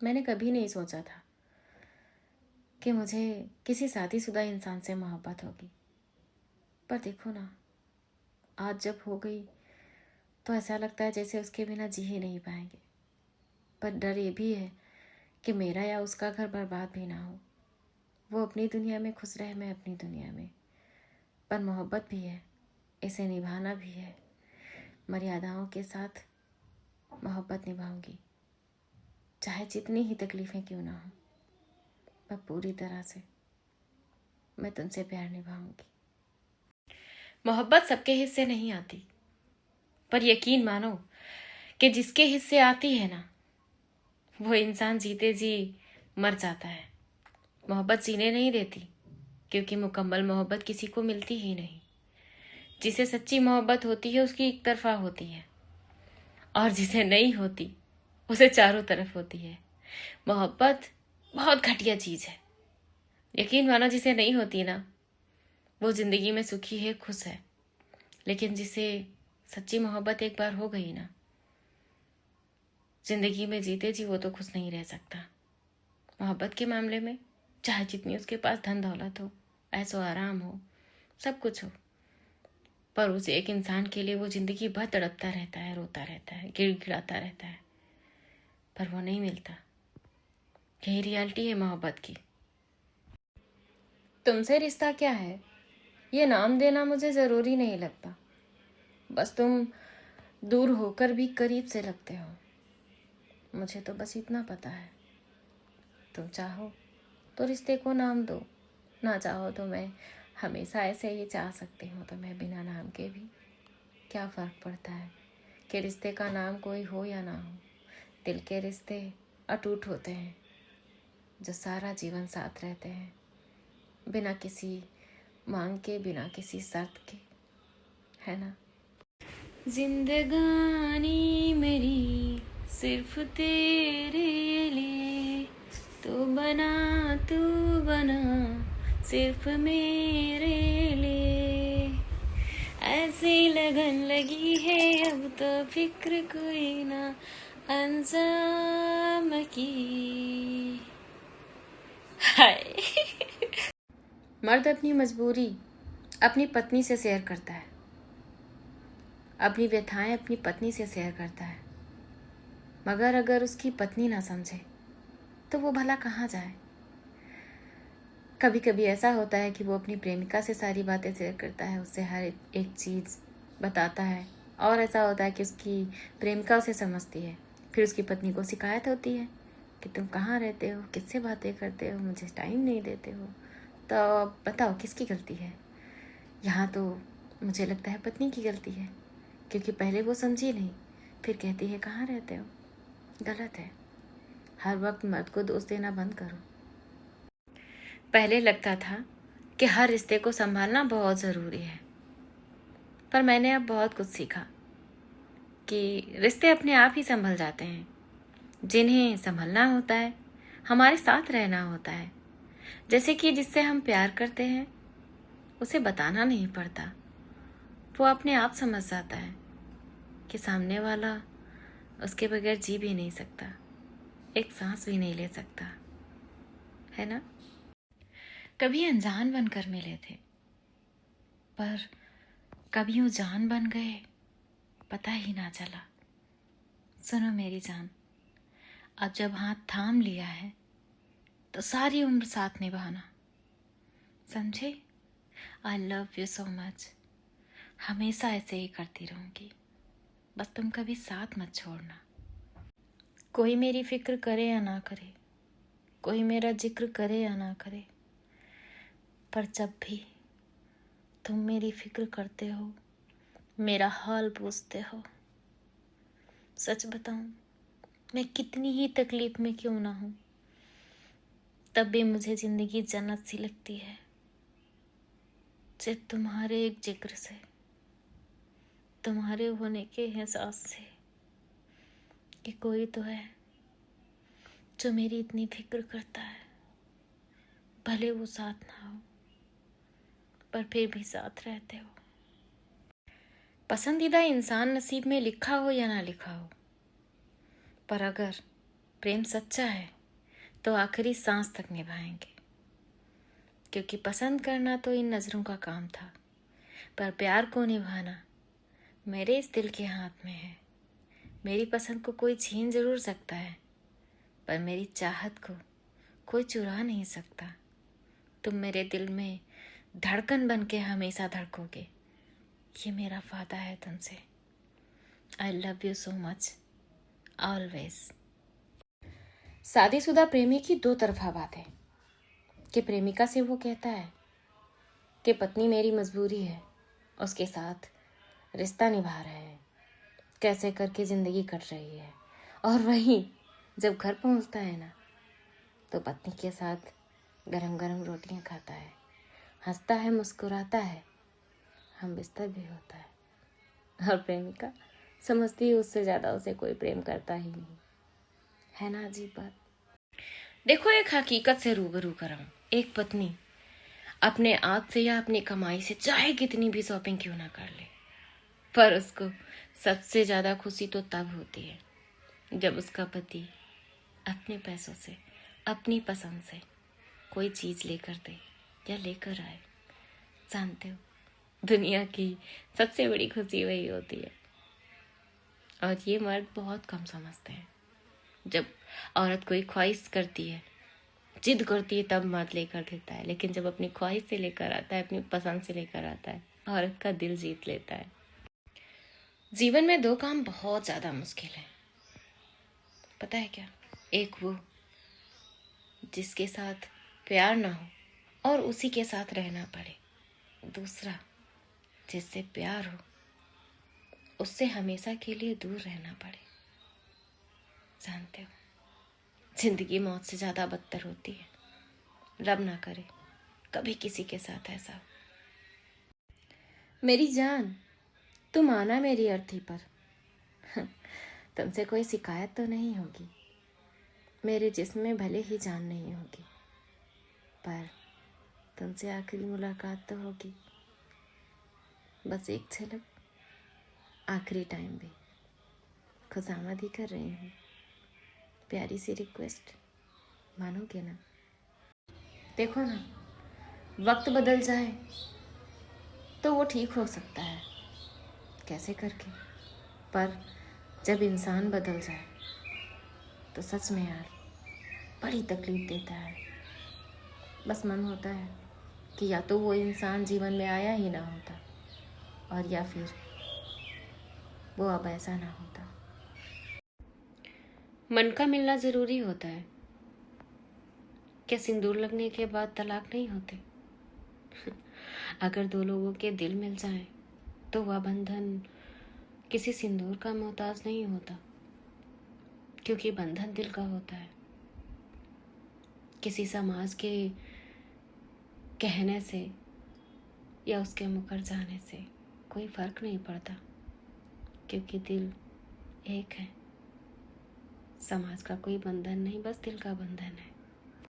मैंने कभी नहीं सोचा था कि मुझे किसी शादीशुदा इंसान से मोहब्बत होगी। पर देखो ना, आज जब हो गई तो ऐसा लगता है जैसे उसके बिना जी ही नहीं पाएंगे। पर डर ये भी है कि मेरा या उसका घर बर्बाद भी ना हो। वो अपनी दुनिया में खुश रहे, मैं अपनी दुनिया में। पर मोहब्बत भी है, इसे निभाना भी है। मर्यादाओं के साथ मोहब्बत निभाऊंगी, चाहे जितनी ही तकलीफ़ें क्यों ना हो। पर पूरी तरह से मैं तुमसे प्यार निभाऊंगी। मोहब्बत सबके हिस्से नहीं आती, पर यकीन मानो कि जिसके हिस्से आती है ना, वो इंसान जीते जी मर जाता है। मोहब्बत जीने नहीं देती, क्योंकि मुकम्मल मोहब्बत किसी को मिलती ही नहीं। जिसे सच्ची मोहब्बत होती है उसकी एक तरफा होती है, और जिसे नहीं होती उसे चारों तरफ होती है। मोहब्बत बहुत घटिया चीज़ है। यकीन मानो जिसे नहीं होती ना, वो जिंदगी में सुखी है, खुश है। लेकिन जिसे सच्ची मोहब्बत एक बार हो गई ना, जिंदगी में जीते जी वो तो खुश नहीं रह सकता। मोहब्बत के मामले में चाहे जितनी उसके पास धन दौलत हो, ऐसो आराम हो, सब कुछ हो, पर उस एक इंसान के लिए वो जिंदगी भर तड़पता रहता है, रोता रहता है, गिड़गिड़ाता रहता है, पर वो नहीं मिलता। यही रियलिटी है मोहब्बत की। तुमसे रिश्ता क्या है ये नाम देना मुझे ज़रूरी नहीं लगता। बस तुम दूर होकर भी करीब से लगते हो। मुझे तो बस इतना पता है। तुम चाहो तो रिश्ते को नाम दो, ना चाहो तो मैं हमेशा ऐसे ही चाह सकती हूँ। तो मैं बिना नाम के भी, क्या फ़र्क पड़ता है कि रिश्ते का नाम कोई हो या ना हो। दिल के रिश्ते अटूट होते हैं, जो सारा जीवन साथ रहते हैं, बिना किसी मांग के, बिना किसी शर्त के, है ना। जिंदगानी मेरी सिर्फ तेरे लिए, तू बना सिर्फ मेरे लिए। ऐसी लगन लगी है अब तो फिक्र कोई ना अंजाम की। हाय। मर्द अपनी मजबूरी अपनी पत्नी से शेयर करता है, अपनी व्यथाएं अपनी पत्नी से शेयर करता है। मगर अगर उसकी पत्नी ना समझे तो वो भला कहाँ जाए। कभी कभी ऐसा होता है कि वो अपनी प्रेमिका से सारी बातें शेयर करता है, उससे हर एक चीज़ बताता है, और ऐसा होता है कि उसकी प्रेमिका उसे समझती है। फिर उसकी पत्नी को शिकायत होती है कि तुम कहाँ रहते हो, किससे बातें करते हो, मुझे टाइम नहीं देते हो। तो अब बताओ किसकी गलती है। यहाँ तो मुझे लगता है पत्नी की गलती है, क्योंकि पहले वो समझी नहीं, फिर कहती है कहाँ रहते हो। गलत है। हर वक्त मर्द को दोष देना बंद करो। पहले लगता था कि हर रिश्ते को संभालना बहुत ज़रूरी है, पर मैंने अब बहुत कुछ सीखा कि रिश्ते अपने आप ही संभल जाते हैं। जिन्हें संभलना होता है, हमारे साथ रहना होता है। जैसे कि जिससे हम प्यार करते हैं, उसे बताना नहीं पड़ता, वो अपने आप समझ जाता है कि सामने वाला उसके बगैर जी भी नहीं सकता, एक सांस भी नहीं ले सकता, है ना। कभी अनजान बनकर मिले थे, पर कभी वो जान बन गए, पता ही ना चला। सुनो मेरी जान, अब जब हाथ थाम लिया है तो सारी उम्र साथ निभाना, समझे। I love you so much. हमेशा ऐसे ही करती रहूँगी, बस तुम कभी साथ मत छोड़ना। कोई मेरी फिक्र करे या ना करे, कोई मेरा जिक्र करे या ना करे, पर जब भी तुम मेरी फिक्र करते हो, मेरा हाल पूछते हो, सच बताऊं, मैं कितनी ही तकलीफ में क्यों ना हूं, तब भी मुझे जिंदगी जन्नत सी लगती है। सिर्फ तुम्हारे एक जिक्र से, तुम्हारे होने के एहसास से कि कोई तो है जो मेरी इतनी फिक्र करता है। भले वो साथ ना हो, पर फिर भी साथ रहते हो। पसंदीदा इंसान नसीब में लिखा हो या ना लिखा हो, पर अगर प्रेम सच्चा है तो आखिरी सांस तक निभाएंगे, क्योंकि पसंद करना तो इन नज़रों का काम था, पर प्यार को निभाना मेरे इस दिल के हाथ में है। मेरी पसंद को कोई छीन ज़रूर सकता है, पर मेरी चाहत को कोई चुरा नहीं सकता। तुम मेरे दिल में धड़कन बन के हमेशा धड़कोगे, ये मेरा वादा है तुमसे। I love you so much always. शादीशुदा प्रेमी की दो तरफा बात है कि प्रेमिका से वो कहता है कि पत्नी मेरी मजबूरी है, उसके साथ रिश्ता निभा रहे हैं, कैसे करके ज़िंदगी कट रही है। और वहीं जब घर पहुंचता है ना, तो पत्नी के साथ गरम गरम रोटियां खाता है, हंसता है, मुस्कुराता है, हम बिस्तर भी होता है। और प्रेमिका समझती है उससे ज़्यादा उसे कोई प्रेम करता ही नहीं। है ना अजीब बात। देखो, एक हकीकत से रूबरू कराऊं। एक पत्नी अपने आप से या अपनी कमाई से चाहे कितनी भी शॉपिंग क्यों ना कर ले, पर उसको सबसे ज़्यादा खुशी तो तब होती है जब उसका पति अपने पैसों से, अपनी पसंद से कोई चीज़ लेकर दे या लेकर आए। जानते हो, दुनिया की सबसे बड़ी खुशी वही होती है, और ये मर्द बहुत कम समझते हैं। जब औरत कोई ख्वाहिश करती है, जिद करती है, तब मर्द लेकर देता है, लेकिन जब अपनी ख्वाहिश से लेकर आता है, अपनी पसंद से लेकर आता है, औरत का दिल जीत लेता है। जीवन में दो काम बहुत ज़्यादा मुश्किल है, पता है क्या? एक वो जिसके साथ प्यार ना हो और उसी के साथ रहना पड़े, दूसरा जिससे प्यार हो, उससे हमेशा के लिए दूर रहना पड़े। जानते हो, जिंदगी मौत से ज़्यादा बदतर होती है। रब ना करे कभी किसी के साथ ऐसा हो। मेरी जान, तुम आना मेरी अर्थी पर। तुमसे कोई शिकायत तो नहीं होगी, मेरे जिस्म में भले ही जान नहीं होगी, पर तुमसे आखिरी मुलाकात तो होगी। बस एक झलक, आखिरी टाइम भी। खुशामद ही कर रही हूँ, प्यारी सी रिक्वेस्ट, मानोगे ना? देखो ना, वक्त बदल जाए तो वो ठीक हो सकता है, कैसे करके, पर जब इंसान बदल जाए तो सच में यार बड़ी तकलीफ देता है। बस मन होता है कि या तो वो इंसान जीवन में आया ही ना होता, और या फिर वो अब ऐसा ना होता। मन का मिलना ज़रूरी होता है क्या? सिंदूर लगने के बाद तलाक नहीं होते? अगर दो लोगों के दिल मिल जाएं तो वह बंधन किसी सिंदूर का मोहताज नहीं होता, क्योंकि बंधन दिल का होता है। किसी समाज के कहने से या उसके मुकर जाने से कोई फर्क नहीं पड़ता, क्योंकि दिल एक है। समाज का कोई बंधन नहीं, बस दिल का बंधन है।